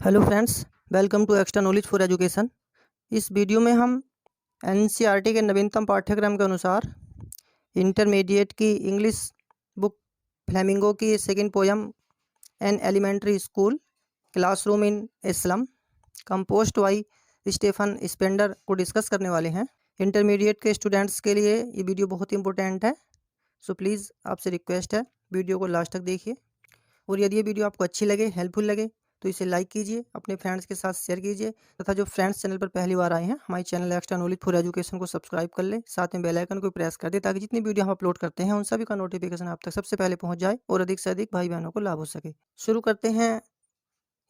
Hello friends, welcome to extra knowledge for education. इस video में हम एनसीईआरटी के नवीनतम पाठ्यक्रम के अनुसार इंटरमीडिएट की इंग्लिश बुक फ्लेमिंगो की second poem an elementary school classroom in a slum composed by Stephen Spender को डिस्कस करने वाले हैं। इंटरमीडिएट के स्टूडेंट्स के लिए ये वीडियो बहुत ही इंपॉर्टेंट है, सो प्लीज़ आपसे रिक्वेस्ट है वीडियो को लास्ट तक देखिए। और यदि ये वीडियो आपको अच्छी लगे, हेल्पफुल लगे तो इसे लाइक कीजिए, अपने फ्रेंड्स के साथ शेयर कीजिए तथा जो फ्रेंड्स चैनल पर पहली बार आए हैं हमारे channel extra knowledge for education को सब्सक्राइब कर लें, साथ में बेल आइकन को प्रेस कर दें ताकि जितनी वीडियो हम अपलोड करते हैं उन सभी का नोटिफिकेशन आप तक सबसे पहले पहुंच जाए और अधिक से अधिक भाई बहनों को लाभ हो सके। शुरू करते हैं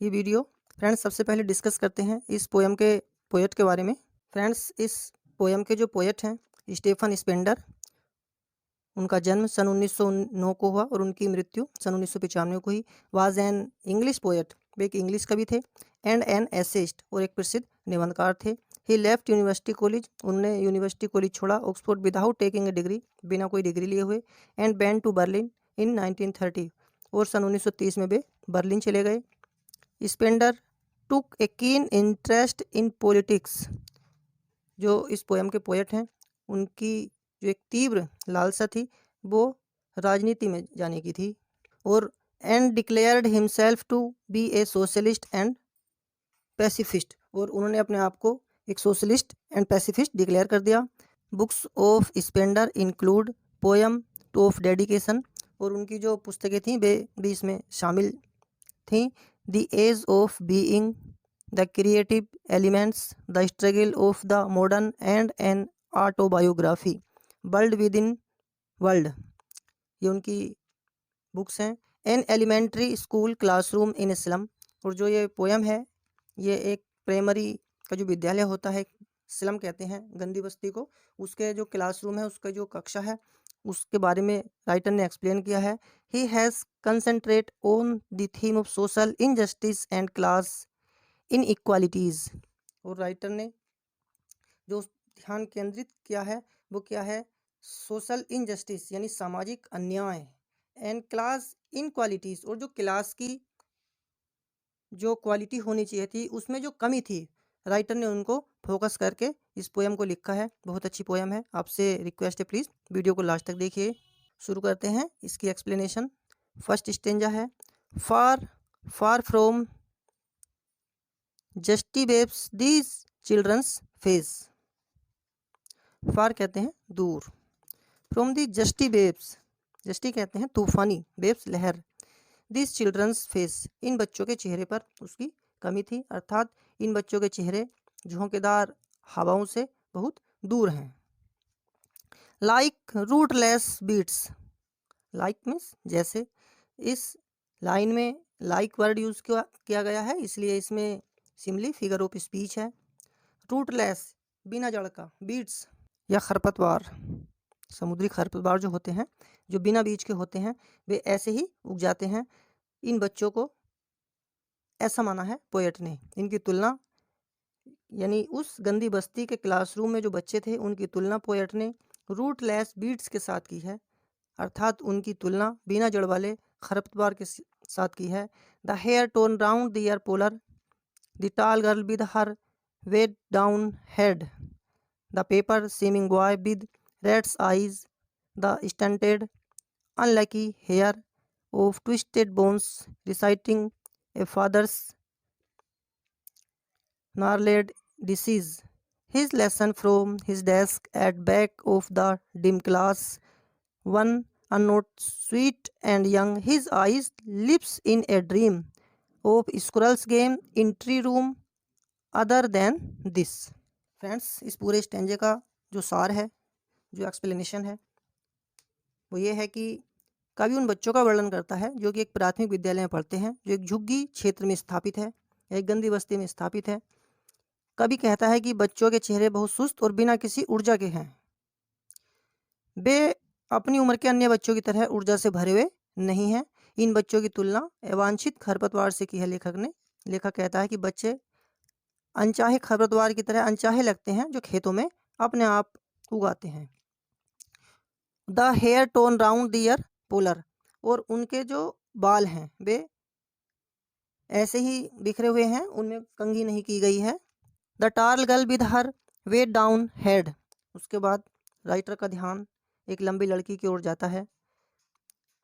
ये वीडियो। फ्रेंड्स, सबसे पहले डिस्कस करते हैं इस पोएम के पोएट के बारे में। फ्रेंड्स, इस पोएम के जो पोएट हैं स्टीफन स्पेंडर, उनका जन्म सन 1909 को हुआ और उनकी मृत्यु सन 1995 को हुई। वाज एन इंग्लिश पोएट, वे एक इंग्लिश कवि थे, एंड एन एसेइस्ट और एक प्रसिद्ध निबंधकार थे। ही लेफ्ट यूनिवर्सिटी कॉलेज, उन्होंने यूनिवर्सिटी कॉलेज छोड़ा Oxford without taking a degree, बिना कोई डिग्री लिए हुए, एंड बैन टू बर्लिन इन 1930 और सन 1930 में वे बर्लिन चले गए। Spender took A keen interest in politics, जो इस पोएम के पोएट हैं उनकी जो एक तीव्र लालसा थी वो राजनीति में जाने की थी। और and declared himself to be a socialist and pacifist, और उन्होंने अपने आप को एक सोशलिस्ट एंड पैसिफिस्ट डिक्लेयर कर दिया। Books of Spender include poem to of dedication, और उनकी जो पुस्तकें थीं वे भी इसमें शामिल थीं। The age of being, the creative elements, the struggle of the modern and an autobiography, world within world, ये उनकी बुक्स हैं। An elementary school classroom in Islam, और जो ये पोएम है ये एक प्राइमरी का जो विद्यालय होता है, स्लम कहते हैं गंदी बस्ती को, उसके जो क्लासरूम है, उसका जो कक्षा है, उसके बारे में राइटर ने एक्सप्लेन किया है। He has concentrate on the theme of social injustice and class in equalities, और राइटर ने जो ध्यान केंद्रित किया है वो क्या है, सोशल इनजस्टिस यानी सामाजिक अन्याय, एंड क्लास इनक्वालिटीज़, और जो क्लास की जो क्वालिटी होनी चाहिए थी उसमें जो कमी थी, राइटर ने उनको फोकस करके इस पोएम को लिखा है। बहुत अच्छी पोएम है, आपसे रिक्वेस्ट है प्लीज़ वीडियो को लास्ट तक देखिए। शुरू करते हैं इसकी एक्सप्लेनेशन। फर्स्ट स्टेंजा है, far far from gusty waves these children's face. Far कहते हैं दूर, फ्रॉम दी जस्टी वेब्स, जस्टी कहते हैं तूफानी, वेब्स लहर, दिस चिल्ड्रंस फेस, इन बच्चों के चेहरे पर उसकी कमी थी, अर्थात इन बच्चों के चेहरे झोंकेदार हवाओं से बहुत दूर हैं। Like rootless weeds, like means जैसे, इस लाइन में लाइक वर्ड यूज़ किया गया है इसलिए इसमें सिंपली फिगर ऑफ स्पीच है। रूटलेस बिना जड़ का, बीट्स या खरपतवार, समुद्री खरपतवार जो होते हैं जो बिना बीज के होते हैं वे ऐसे ही उग जाते हैं। इन बच्चों को ऐसा माना है पोएट ने, इनकी तुलना यानी उस गंदी बस्ती के क्लासरूम में जो बच्चे थे उनकी तुलना पोएट ने रूटलेस बीड्स के साथ की है, अर्थात उनकी तुलना बिना जड़ वाले खरपतवार के साथ की है। The hair torn round their pallor, the tall girl with her weighed down head, the paper seeming boy with rat's eyes, the stunted unlucky hair of twisted bones reciting a father's gnarled disease, his lesson from his desk at back of the dim class, one unknown sweet and young, his eyes lips in a dream of squirrel's game in tree room other than this। Friends, इस पूरे स्टेंजे का जो सार है, जो explanation है वो ये है कि कवि उन बच्चों का वर्णन करता है जो कि एक प्राथमिक विद्यालय में पढ़ते हैं, जो एक झुग्गी क्षेत्र में स्थापित है, एक गंदी बस्ती में स्थापित है। कवि कहता है कि बच्चों के चेहरे बहुत सुस्त और बिना किसी ऊर्जा के हैं, वे अपनी उम्र के अन्य बच्चों की तरह ऊर्जा से भरे हुए नहीं हैं। इन बच्चों की तुलना अवांछित खरपतवार से की है लेखक ने। लेखक कहता है कि बच्चे अनचाहे खरपतवार की तरह अनचाहे लगते हैं जो खेतों में अपने आप उगाते हैं। The hair torn round their pallor, और उनके जो बाल हैं वे ऐसे ही बिखरे हुए हैं, उनमें कंघी नहीं की गई है। The tall girl with her weighed down head. उसके बाद राइटर का ध्यान एक लंबी लड़की की ओर जाता है।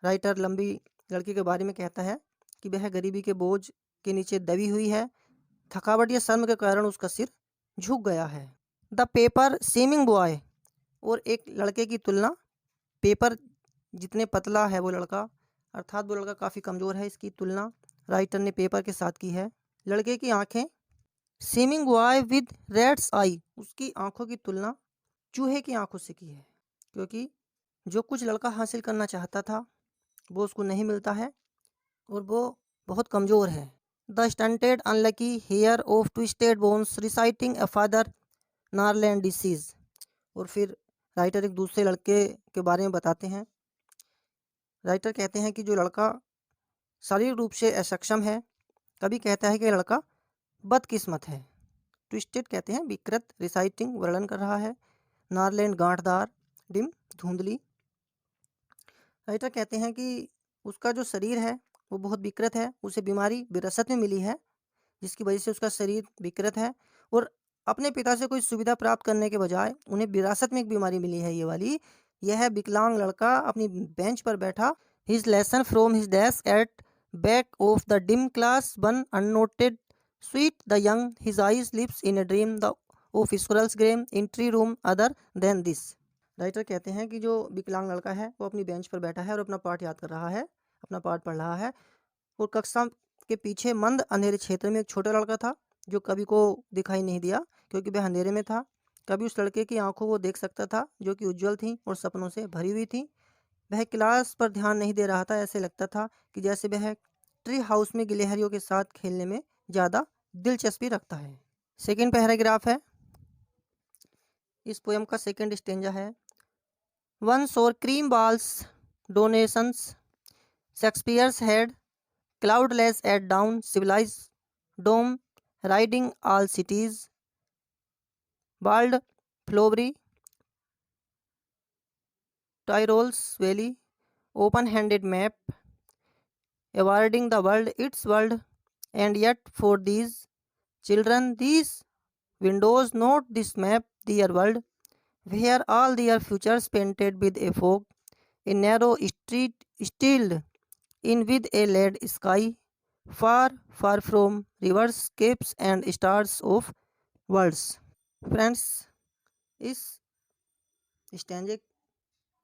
राइटर लंबी लड़की के बारे में कहता है कि वह गरीबी के बोझ के नीचे दबी हुई है, थकावट या शर्म के कारण उसका सिर झुक गया है। The paper seeming boy. और एक लड़के की तुलना, पेपर जितने पतला है वो लड़का, अर्थात वो लड़का काफ़ी कमज़ोर है, इसकी तुलना राइटर ने पेपर के साथ की है। लड़के की आंखें, सीमिंग बॉय विद रैट्स आई। उसकी आंखों की तुलना चूहे की आंखों से की है, क्योंकि जो कुछ लड़का हासिल करना चाहता था वो उसको नहीं मिलता है और वो बहुत कमज़ोर है। The stunted unlucky heir of twisted bones reciting a father gnarled disease. और फिर राइटर एक दूसरे लड़के के बारे में बताते हैं। राइटर कहते हैं कि जो लड़का शारीरिक रूप से असक्षम है, कभी कहता है कि लड़का बदकिस्मत है। ट्विस्टेड कहते हैं विकृत, रिसाइटिंग वर्णन कर रहा है, नारलैंड गांठदार, डिम धुंधली। राइटर कहते हैं कि उसका जो शरीर है वो बहुत विकृत है, उसे बीमारी विरासत में मिली है, जिसकी वजह से उसका शरीर विकृत है और अपने पिता से कोई सुविधा प्राप्त करने के बजाय उन्हें विरासत में एक बीमारी मिली है ये वाली। यह विकलांग लड़का अपनी बेंच पर बैठा, his lesson from his desk at back of the dim class one unnoted sweet the young his eyes lips in a dream the of squirrels game in tree room other than this. Writer कहते हैं कि जो विकलांग लड़का है वो अपनी bench पर बैठा है और अपना पाठ याद कर रहा है, अपना पाठ पढ़ रहा है, और कक्षा के पीछे मंद अंधेरे क्षेत्र में एक छोटा लड़का था जो कवि को दिखाई नहीं दिया क्योंकि वह अंधेरे में था। कभी उस लड़के की आंखों को देख सकता था जो कि उज्जवल थी और सपनों से भरी हुई थी। वह क्लास पर ध्यान नहीं दे रहा था, ऐसे लगता था कि जैसे वह ट्री हाउस में गिलहरियों के साथ खेलने में ज़्यादा दिलचस्पी रखता है। सेकेंड पैराग्राफ है, इस पोएम का सेकेंड स्टेंजा है। Once or cream balls donations, Shakespeare's head, cloudless at down, civilized dome, riding all cities, bald flowery, Tyrol's valley, open-handed map, awarding the world its world, and yet for these children, these windows not this map, their world, where all their futures painted with a fog, a narrow street stilled in with a lead sky, far, far from rivers, capes and stars of worlds. Friends, इस स्टैंजे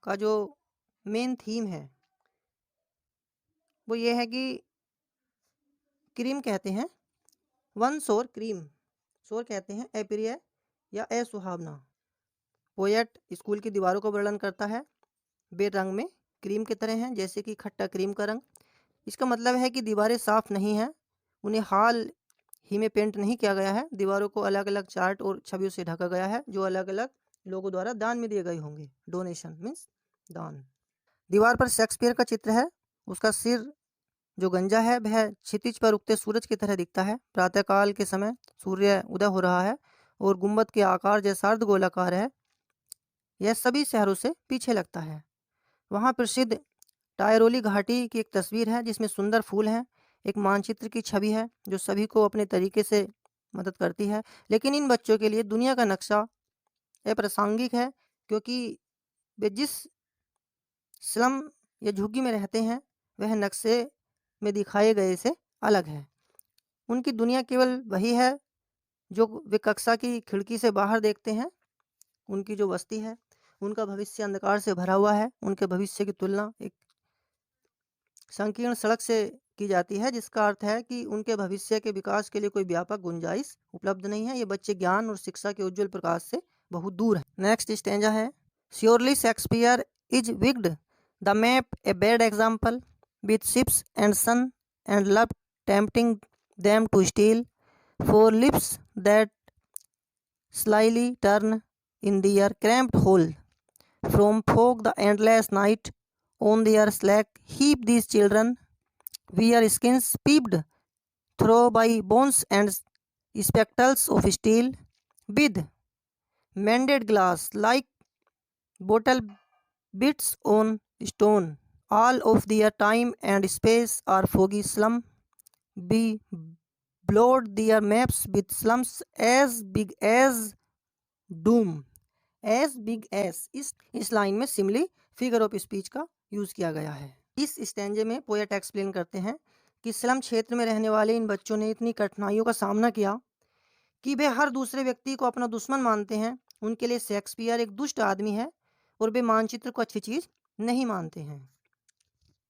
का जो main theme है वो ये है कि cream कहते हैं, वन सोर क्रीम, सोर कहते हैं अप्रिय या असुहावना। पोएट स्कूल की दीवारों का वर्णन करता है, वे रंग में क्रीम की तरह हैं, जैसे कि खट्टा क्रीम का रंग। इसका मतलब है कि दीवारें साफ नहीं हैं, उन्हें हाल ही में पेंट नहीं किया गया है, दीवारों को अलग अलग चार्ट और छवियों से ढका गया है जो अलग अलग लोगों द्वारा दान में दिए गए होंगे। डोनेशन मीन्स दान। दीवार पर शेक्सपियर का चित्र है, उसका सिर जो गंजा है वह क्षितिज पर उगते सूरज की तरह दिखता है। प्रातःकाल के समय सूर्य उदय हो रहा है और गुंबद के आकार जैसा अर्ध गोलाकार है, यह सभी शहरों से पीछे लगता है। वहाँ प्रसिद्ध टायरोली घाटी की एक तस्वीर है जिसमें सुंदर फूल हैं, एक मानचित्र की छवि है जो सभी को अपने तरीके से मदद करती है, लेकिन इन बच्चों के लिए दुनिया का नक्शा अप्रासंगिक है क्योंकि वे जिस स्लम या झुग्गी में रहते हैं वह नक्शे में दिखाए गए से अलग है। उनकी दुनिया केवल वही है जो वे कक्षा की खिड़की से बाहर देखते हैं। उनकी जो बस्ती है उनका भविष्य अंधकार से भरा हुआ है। उनके भविष्य की तुलना एक संकीर्ण सड़क से की जाती है, जिसका अर्थ है कि उनके भविष्य के विकास के लिए कोई व्यापक गुंजाइश उपलब्ध नहीं है। ये बच्चे ज्ञान और शिक्षा के उज्जवल प्रकाश से बहुत दूर हैं। नेक्स्ट स्टेंजा है, surely Shakespeare is wicked the map a bad example with ships and sun and love tempting them to steal for lips that slyly turn in their cramped hole from fog the endless night on their slack heap these children wear skins peeped through by bones and spectacles of steel with mended glass like bottle bits on stone. All of their time and space are foggy slum be blowed their maps with slums as big as doom. As big as इस line में simile figure of speech का use किया गया है। इस स्टैंजे में poet explain करते हैं कि स्लम क्षेत्र में रहने वाले इन बच्चों ने इतनी कठिनाइयों का सामना किया कि वे हर दूसरे व्यक्ति को अपना दुश्मन मानते हैं। उनके लिए शेक्सपियर एक दुष्ट आदमी है और वे मानचित्र को अच्छी चीज नहीं मानते हैं।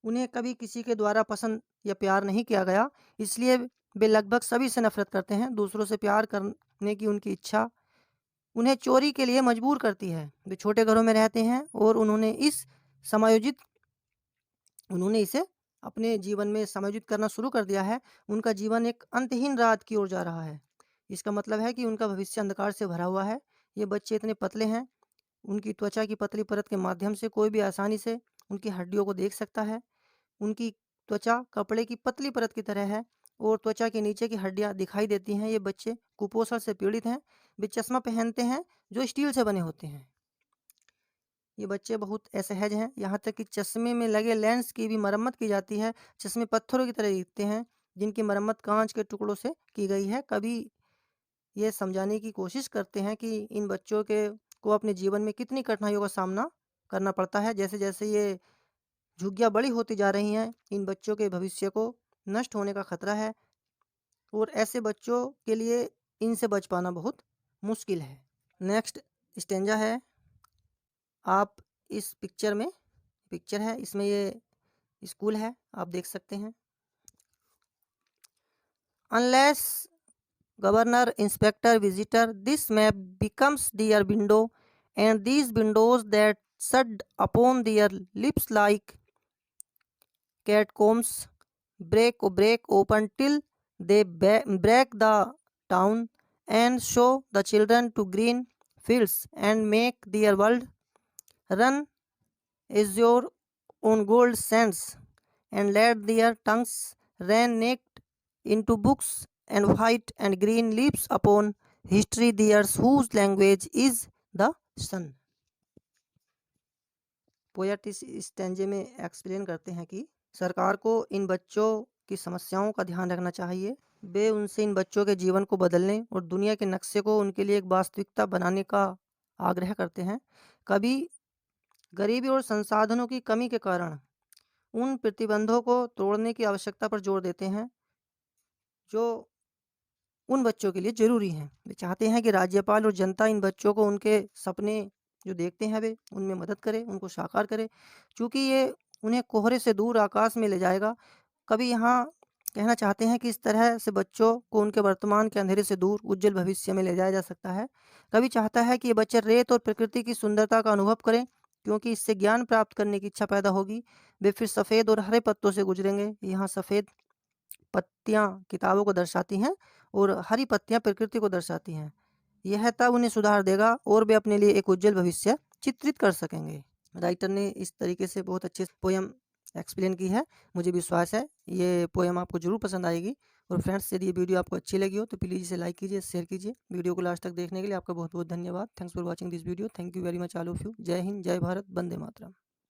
उन्हें कभी किसी के द्वारा पसंद या प्यार नहीं किया गया, इसलिए वे लगभग सभी से नफरत करते हैं। दूसरों से प्यार करने की उनकी इच्छा उन्हें चोरी के लिए मजबूर करती है। वे छोटे घरों में रहते हैं और उन्होंने इसे अपने जीवन में समायोजित करना शुरू कर दिया है। उनका जीवन एक अंतहीन रात की ओर जा रहा है। इसका मतलब है कि उनका भविष्य अंधकार से भरा हुआ है। ये बच्चे इतने पतले हैं, उनकी त्वचा की पतली परत के माध्यम से कोई भी आसानी से उनकी हड्डियों को देख सकता है। उनकी त्वचा कपड़े की पतली परत की तरह है और त्वचा के नीचे की हड्डियां दिखाई देती हैं। ये बच्चे कुपोषण से पीड़ित हैं। वे चश्मा पहनते हैं जो स्टील से बने होते हैं। ये बच्चे बहुत असहज हैं, यहाँ तक कि चश्मे में लगे लेंस की भी मरम्मत की जाती है। चश्मे पत्थरों की तरह दिखते हैं जिनकी मरम्मत कांच के टुकड़ों से की गई है। कभी ये समझाने की कोशिश करते हैं कि इन बच्चों को अपने जीवन में कितनी कठिनाइयों का सामना करना पड़ता है। जैसे जैसे ये झुग्गियाँ बड़ी होती जा रही हैं, इन बच्चों के भविष्य को नष्ट होने का खतरा है और ऐसे बच्चों के लिए इनसे बच पाना बहुत मुश्किल है। नेक्स्ट स्टेंजा है, आप इस पिक्चर है, इसमें ये स्कूल है, आप देख सकते हैं। Unless governor, inspector, visitor, this map becomes their window, and these windows that shut upon their lips like catacombs break open till they break the town and show the children to green fields and make their world run azure on gold sands and let their tongues run naked into books and white and green leaves upon history theirs whose language is the sun. Poet इस स्टैंजे में explain करते हैं कि सरकार को इन बच्चों की समस्याओं का ध्यान रखना चाहिए। वे उनसे इन बच्चों के जीवन को बदलने और दुनिया के नक्शे को उनके लिए एक वास्तविकता बनाने का आग्रह करते हैं। कभी गरीबी और संसाधनों की कमी के कारण उन प्रतिबंधों को तोड़ने की आवश्यकता पर जोर देते हैं जो उन बच्चों के लिए ज़रूरी हैं। वे चाहते हैं कि राज्यपाल और जनता इन बच्चों को उनके सपने जो देखते हैं वे उनमें मदद करे, उनको साकार करे, क्योंकि ये उन्हें कोहरे से दूर आकाश में ले जाएगा। कभी यहाँ कहना चाहते हैं कि इस तरह से बच्चों को उनके वर्तमान के अंधेरे से दूर उज्जवल भविष्य में ले जाया जा सकता है। कभी चाहता है कि ये बच्चे रेत और प्रकृति की सुंदरता का अनुभव करें, क्योंकि इससे ज्ञान प्राप्त करने की इच्छा पैदा होगी। वे फिर सफ़ेद और हरे पत्तों से गुजरेंगे। यहाँ सफ़ेद पत्तियाँ किताबों को दर्शाती हैं और हरी पत्तियाँ प्रकृति को दर्शाती हैं। यह तब उन्हें सुधार देगा और वे अपने लिए एक उज्जवल भविष्य चित्रित कर सकेंगे। राइटर ने इस तरीके से बहुत अच्छे पोयम एक्सप्लेन की है। मुझे विश्वास है ये पोयम आपको ज़रूर पसंद आएगी। और फ्रेंड्स, यदि ये वीडियो आपको अच्छी लगी हो तो प्लीज़ इसे लाइक कीजिए, शेयर कीजिए। वीडियो को लास्ट तक देखने के लिए आपका बहुत बहुत धन्यवाद। Thanks for watching this video. Thank you very much all of you. जय हिंद, जय भारत, वंदे मातरम।